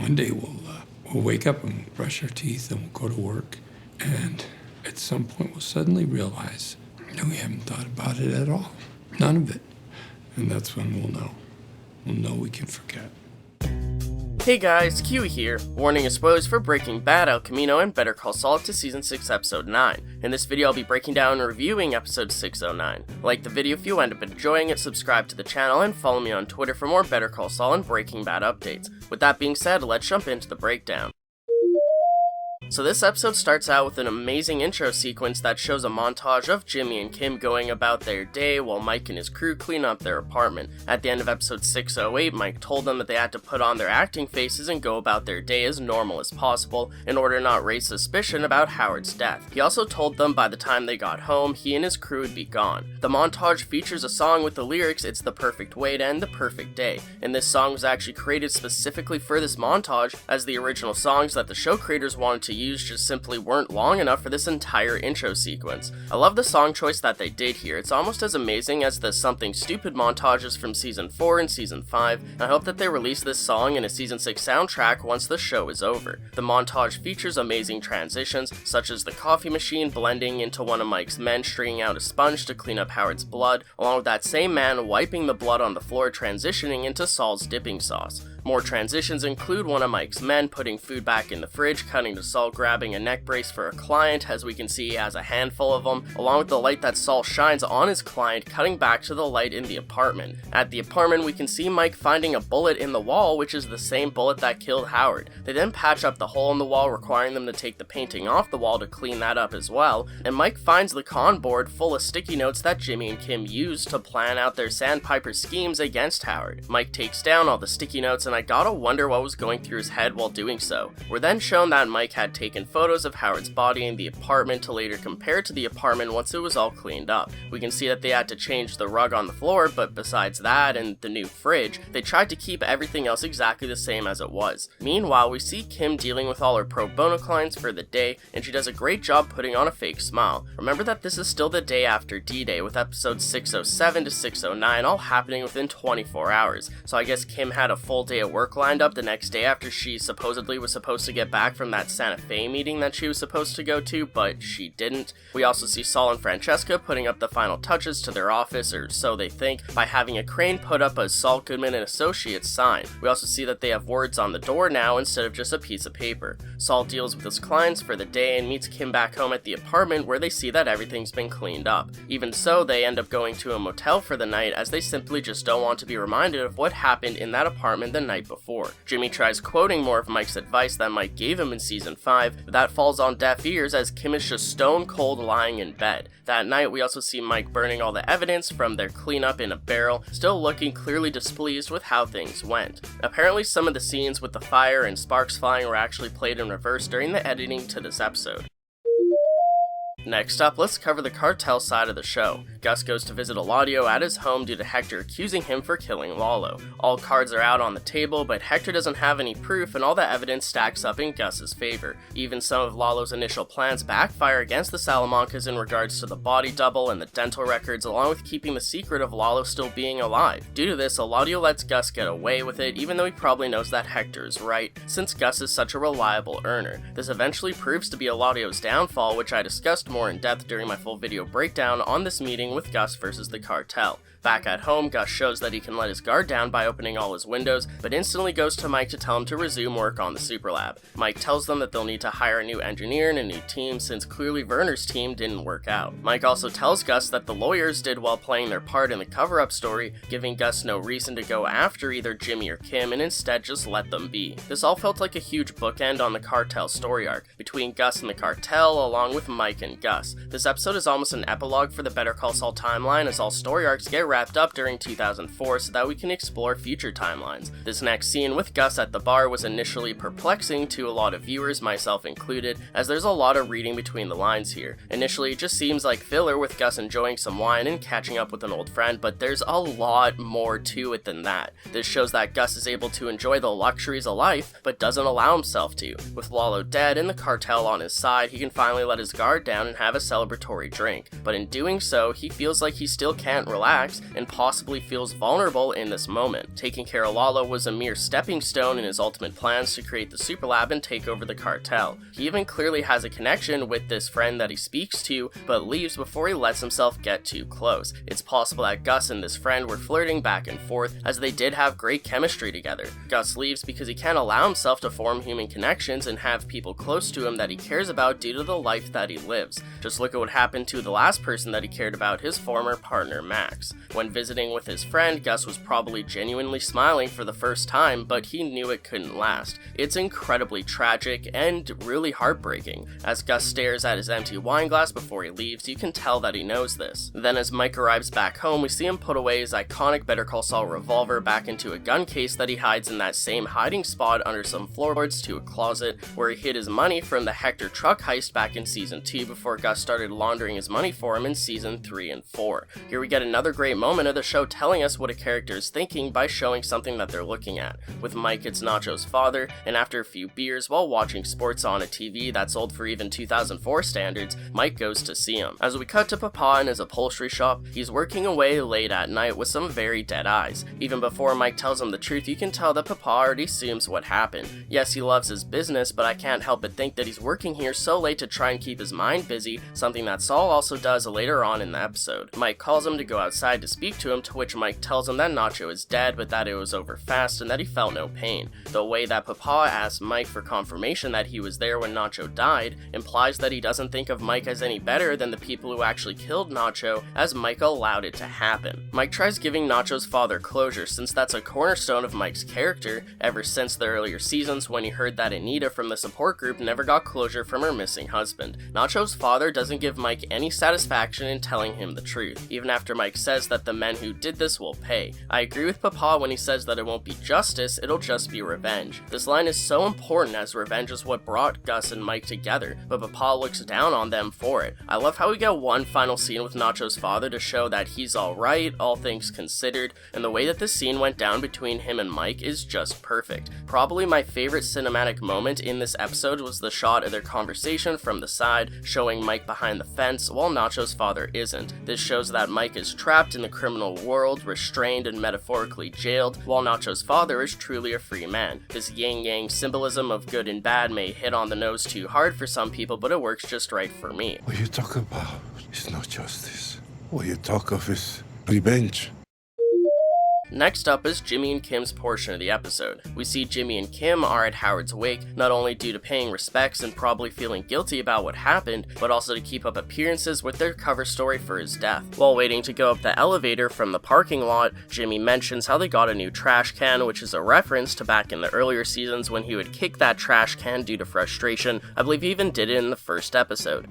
one day we'll wake up and brush our teeth and we'll go to work, and at some point we'll suddenly realize that we haven't thought about it at all. None of it. And that's when we'll know. We'll know we can forget. Hey guys, Kiwi here. Warning and spoilers for Breaking Bad, El Camino, and Better Call Saul to Season 6, Episode 9. In this video, I'll be breaking down and reviewing Episode 609. Like the video if you end up enjoying it, subscribe to the channel, and follow me on Twitter for more Better Call Saul and Breaking Bad updates. With that being said, let's jump into the breakdown. So this episode starts out with an amazing intro sequence that shows a montage of Jimmy and Kim going about their day while Mike and his crew clean up their apartment. At the end of episode 608, Mike told them that they had to put on their acting faces and go about their day as normal as possible in order to not raise suspicion about Howard's death. He also told them by the time they got home, he and his crew would be gone. The montage features a song with the lyrics, "It's the perfect way to end the perfect day," and this song was actually created specifically for this montage, as the original songs that the show creators wanted to use just simply weren't long enough for this entire intro sequence. I love the song choice that they did here. It's almost as amazing as the Something Stupid montages from Season 4 and Season 5, and I hope that they release this song in a Season 6 soundtrack once the show is over. The montage features amazing transitions, such as the coffee machine blending into one of Mike's men stringing out a sponge to clean up Howard's blood, along with that same man wiping the blood on the floor, transitioning into Saul's dipping sauce. More transitions include one of Mike's men putting food back in the fridge, cutting to Saul grabbing a neck brace for a client, as we can see he has a handful of them, along with the light that Saul shines on his client, cutting back to the light in the apartment. At the apartment, we can see Mike finding a bullet in the wall, which is the same bullet that killed Howard. They then patch up the hole in the wall, requiring them to take the painting off the wall to clean that up as well, and Mike finds the con board full of sticky notes that Jimmy and Kim used to plan out their sandpiper schemes against Howard. Mike takes down all the sticky notes, and I gotta wonder what was going through his head while doing so. We're then shown that Mike had taken photos of Howard's body in the apartment to later compare to the apartment once it was all cleaned up. We can see that they had to change the rug on the floor, but besides that and the new fridge, they tried to keep everything else exactly the same as it was. Meanwhile, we see Kim dealing with all her pro bono clients for the day, and she does a great job putting on a fake smile. Remember that this is still the day after D-Day, with episodes 607 to 609 all happening within 24 hours, so I guess Kim had a full day of work lined up the next day after she supposedly was supposed to get back from that Santa Fe meeting that she was supposed to go to, but she didn't. We also see Saul and Francesca putting up the final touches to their office, or so they think, by having a crane put up a Saul Goodman and Associates sign. We also see that they have words on the door now instead of just a piece of paper. Saul deals with his clients for the day and meets Kim back home at the apartment, where they see that everything's been cleaned up. Even so, they end up going to a motel for the night, as they simply just don't want to be reminded of what happened in that apartment the night before. Jimmy tries quoting more of Mike's advice that Mike gave him in Season 5, but that falls on deaf ears as Kim is just stone cold lying in bed. That night, we also see Mike burning all the evidence from their cleanup in a barrel, still looking clearly displeased with how things went. Apparently, some of the scenes with the fire and sparks flying were actually played in reverse during the editing to this episode. Next up, let's cover the Cartel side of the show. Gus goes to visit Eladio at his home due to Hector accusing him for killing Lalo. All cards are out on the table, but Hector doesn't have any proof, and all the evidence stacks up in Gus's favor. Even some of Lalo's initial plans backfire against the Salamancas in regards to the body double and the dental records, along with keeping the secret of Lalo still being alive. Due to this, Eladio lets Gus get away with it, even though he probably knows that Hector is right, since Gus is such a reliable earner. This eventually proves to be Eladio's downfall, which I discussed more in depth during my full video breakdown on this meeting with Gus versus the cartel. Back at home, Gus shows that he can let his guard down by opening all his windows, but instantly goes to Mike to tell him to resume work on the super lab. Mike tells them that they'll need to hire a new engineer and a new team, since clearly Werner's team didn't work out. Mike also tells Gus that the lawyers did well playing their part in the cover-up story, giving Gus no reason to go after either Jimmy or Kim, and instead just let them be. This all felt like a huge bookend on the cartel story arc, between Gus and the cartel, along with Mike and Gus. This episode is almost an epilogue for the Better Call Saul timeline, as all story arcs get wrapped up during 2004 so that we can explore future timelines. This next scene with Gus at the bar was initially perplexing to a lot of viewers, myself included, as there's a lot of reading between the lines here. Initially, it just seems like filler with Gus enjoying some wine and catching up with an old friend, but there's a lot more to it than that. This shows that Gus is able to enjoy the luxuries of life, but doesn't allow himself to. With Lalo dead and the cartel on his side, he can finally let his guard down and have a celebratory drink. But in doing so, he feels like he still can't relax, and possibly feels vulnerable in this moment. Taking care of Lala was a mere stepping stone in his ultimate plans to create the super lab and take over the cartel. He even clearly has a connection with this friend that he speaks to, but leaves before he lets himself get too close. It's possible that Gus and this friend were flirting back and forth, as they did have great chemistry together. Gus leaves because he can't allow himself to form human connections and have people close to him that he cares about due to the life that he lives. Just look at what happened to the last person that he cared about, his former partner Max. When visiting with his friend, Gus was probably genuinely smiling for the first time, but he knew it couldn't last. It's incredibly tragic and really heartbreaking. As Gus stares at his empty wine glass before he leaves, you can tell that he knows this. Then as Mike arrives back home, we see him put away his iconic Better Call Saul revolver back into a gun case that he hides in that same hiding spot under some floorboards to a closet where he hid his money from the Hector truck heist back in season 2 before Gus started laundering his money for him in season 3 and 4. Here we get another great moment of the show telling us what a character is thinking by showing something that they're looking at. With Mike, it's Nacho's father, and after a few beers while watching sports on a TV that's old for even 2004 standards, Mike goes to see him. As we cut to Papa in his upholstery shop, he's working away late at night with some very dead eyes. Even before Mike tells him the truth, you can tell that Papa already assumes what happened. Yes, he loves his business, but I can't help but think that he's working here so late to try and keep his mind busy, something that Saul also does later on in the episode. Mike calls him to go outside to speak to him, to which Mike tells him that Nacho is dead, but that it was over fast and that he felt no pain. The way that Papa asks Mike for confirmation that he was there when Nacho died implies that he doesn't think of Mike as any better than the people who actually killed Nacho, as Mike allowed it to happen. Mike tries giving Nacho's father closure, since that's a cornerstone of Mike's character ever since the earlier seasons when he heard that Anita from the support group never got closure from her missing husband. Nacho's father doesn't give Mike any satisfaction in telling him the truth, even after Mike says that the men who did this will pay. I agree with Papa when he says that it won't be justice, it'll just be revenge. This line is so important, as revenge is what brought Gus and Mike together, but Papa looks down on them for it. I love how we get one final scene with Nacho's father to show that he's alright, all things considered, and the way that this scene went down between him and Mike is just perfect. Probably my favorite cinematic moment in this episode was the shot of their conversation from the side, showing Mike behind the fence while Nacho's father isn't. This shows that Mike is trapped in the criminal world, restrained and metaphorically jailed, while Nacho's father is truly a free man. This yin-yang symbolism of good and bad may hit on the nose too hard for some people, but it works just right for me. What you talk about is not justice. What you talk of is revenge. Next up is Jimmy and Kim's portion of the episode. We see Jimmy and Kim are at Howard's wake, not only due to paying respects and probably feeling guilty about what happened, but also to keep up appearances with their cover story for his death. While waiting to go up the elevator from the parking lot, Jimmy mentions how they got a new trash can, which is a reference to back in the earlier seasons when he would kick that trash can due to frustration. I believe he even did it in the first episode.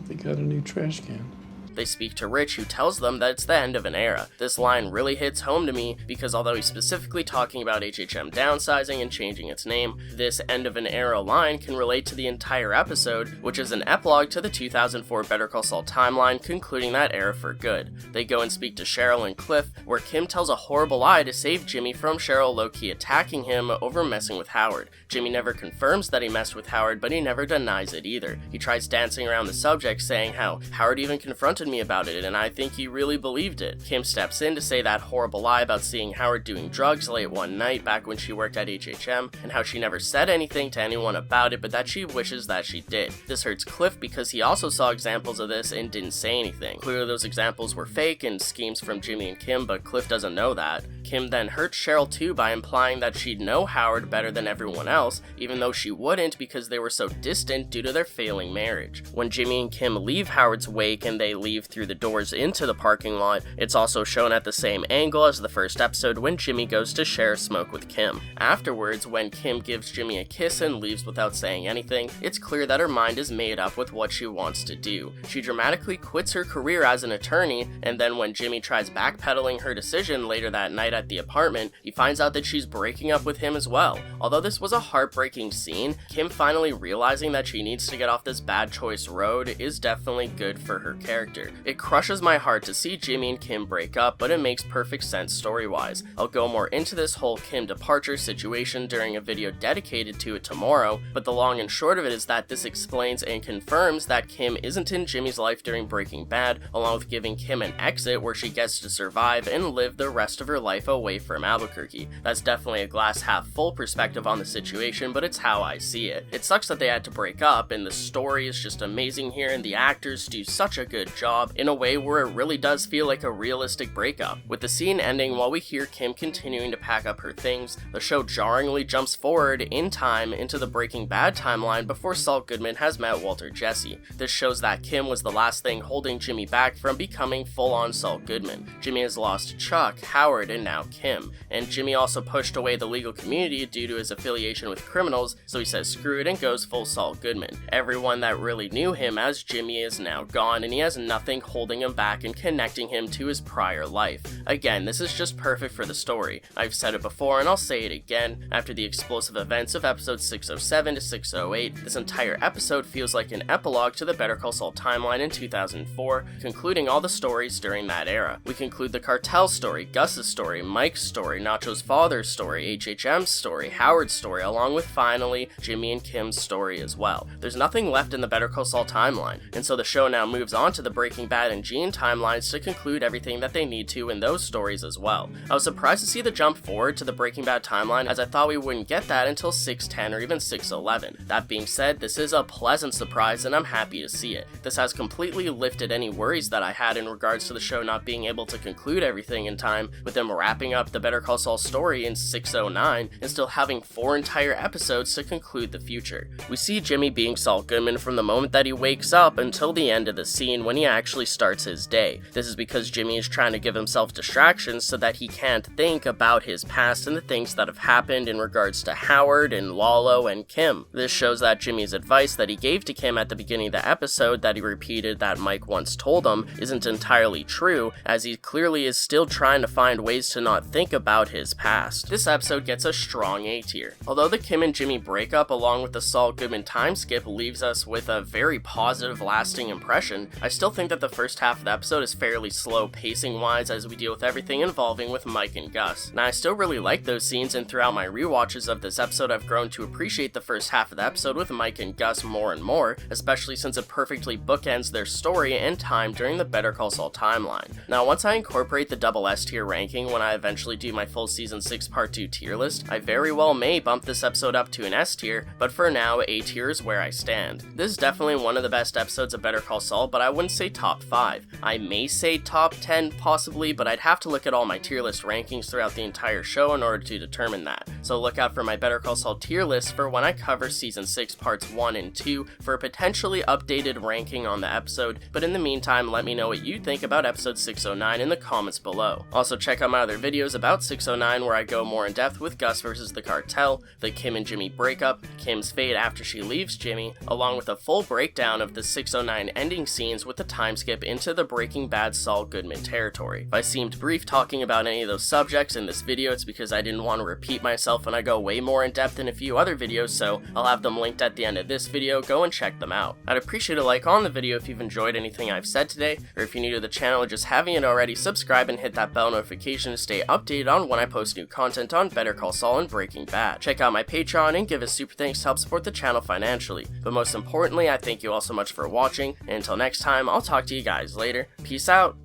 They got a new trash can. They speak to Rich, who tells them that it's the end of an era. This line really hits home to me because although he's specifically talking about HHM downsizing and changing its name, this end of an era line can relate to the entire episode, which is an epilogue to the 2004 Better Call Saul timeline, concluding that era for good. They go and speak to Cheryl and Cliff, where Kim tells a horrible lie to save Jimmy from Cheryl low-key attacking him over messing with Howard. Jimmy never confirms that he messed with Howard, but he never denies it either. He tries dancing around the subject, saying how Howard even confronted me about it, and I think he really believed it. Kim steps in to say that horrible lie about seeing Howard doing drugs late one night back when she worked at HHM, and how she never said anything to anyone about it, but that she wishes that she did. This hurts Cliff because he also saw examples of this and didn't say anything. Clearly those examples were fake and schemes from Jimmy and Kim, but Cliff doesn't know that. Kim then hurts Cheryl too by implying that she'd know Howard better than everyone else, even though she wouldn't because they were so distant due to their failing marriage. When Jimmy and Kim leave Howard's wake and they leave through the doors into the parking lot, it's also shown at the same angle as the first episode when Jimmy goes to share a smoke with Kim. Afterwards, when Kim gives Jimmy a kiss and leaves without saying anything, it's clear that her mind is made up with what she wants to do. She dramatically quits her career as an attorney, and then when Jimmy tries backpedaling her decision later that night at the apartment, he finds out that she's breaking up with him as well. Although this was a heartbreaking scene, Kim finally realizing that she needs to get off this bad choice road is definitely good for her character. character. It crushes my heart to see Jimmy and Kim break up, but it makes perfect sense story-wise. I'll go more into this whole Kim departure situation during a video dedicated to it tomorrow, but the long and short of it is that this explains and confirms that Kim isn't in Jimmy's life during Breaking Bad, along with giving Kim an exit where she gets to survive and live the rest of her life away from Albuquerque. That's definitely a glass half full perspective on the situation, but it's how I see it. It sucks that they had to break up, and the story is just amazing here, and the actors do such a good job in a way where it really does feel like a realistic breakup. With the scene ending while we hear Kim continuing to pack up her things, the show jarringly jumps forward in time into the Breaking Bad timeline before Saul Goodman has met Walter Jesse. This shows that Kim was the last thing holding Jimmy back from becoming full-on Saul Goodman. Jimmy has lost Chuck, Howard, and now Kim. And Jimmy also pushed away the legal community due to his affiliation with criminals, so he says screw it and goes full Saul Goodman. Everyone that really knew him as Jimmy is now gone, and he has nothing holding him back and connecting him to his prior life. Again, this is just perfect for the story. I've said it before and I'll say it again. After the explosive events of episodes 607 to 608, this entire episode feels like an epilogue to the Better Call Saul timeline in 2004, concluding all the stories during that era. We conclude the Cartel story, Gus's story, Mike's story, Nacho's father's story, HHM's story, Howard's story, along with finally Jimmy and Kim's story as well. There's nothing left in the Better Call Saul timeline, and so the show now moves on to the Breaking Bad and Gene timelines to conclude everything that they need to in those stories as well. I was surprised to see the jump forward to the Breaking Bad timeline, as I thought we wouldn't get that until 610 or even 611. That being said, this is a pleasant surprise and I'm happy to see it. This has completely lifted any worries that I had in regards to the show not being able to conclude everything in time, with them wrapping up the Better Call Saul story in 609 and still having 4 entire episodes to conclude the future. We see Jimmy being Saul Goodman from the moment that he wakes up until the end of the scene when he actually starts his day. This is because Jimmy is trying to give himself distractions so that he can't think about his past and the things that have happened in regards to Howard and Lalo and Kim. This shows that Jimmy's advice that he gave to Kim at the beginning of the episode that he repeated that Mike once told him isn't entirely true, as he clearly is still trying to find ways to not think about his past. This episode gets a strong A tier. Although the Kim and Jimmy breakup along with the Saul Goodman time skip leaves us with a very positive lasting impression, I still think that the first half of the episode is fairly slow pacing wise as we deal with everything involving with Mike and Gus. Now I still really like those scenes, and throughout my rewatches of this episode I've grown to appreciate the first half of the episode with Mike and Gus more and more, especially since it perfectly bookends their story and time during the Better Call Saul timeline. Now once I incorporate the double S tier ranking when I eventually do my full season 6 part 2 tier list, I very well may bump this episode up to an S tier, but for now A tier is where I stand. This is definitely one of the best episodes of Better Call Saul, but I wouldn't say top 5. I may say top 10 possibly, but I'd have to look at all my tier list rankings throughout the entire show in order to determine that. So look out for my Better Call Saul tier list for when I cover season 6 parts 1 and 2 for a potentially updated ranking on the episode, but in the meantime let me know what you think about episode 609 in the comments below. Also check out my other videos about 609 where I go more in depth with Gus versus the Cartel, the Kim and Jimmy breakup, Kim's fate after she leaves Jimmy, along with a full breakdown of the 609 ending scenes with the time skip into the Breaking Bad Saul Goodman territory. If I seemed brief talking about any of those subjects in this video, it's because I didn't want to repeat myself and I go way more in depth in a few other videos, so I'll have them linked at the end of this video. Go and check them out. I'd appreciate a like on the video if you've enjoyed anything I've said today, or if you're new to the channel or just haven't yet already, subscribe and hit that bell notification to stay updated on when I post new content on Better Call Saul and Breaking Bad. Check out my Patreon and give a super thanks to help support the channel financially. But most importantly, I thank you all so much for watching, and until next time, I'll talk to you guys later. Peace out.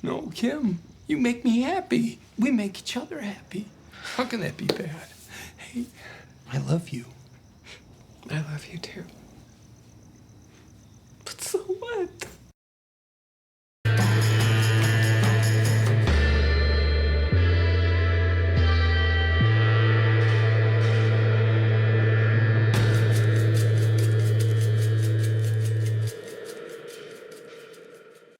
No, Kim, you make me happy. We make each other happy. How can that be bad? Hey, I love you. I love you too.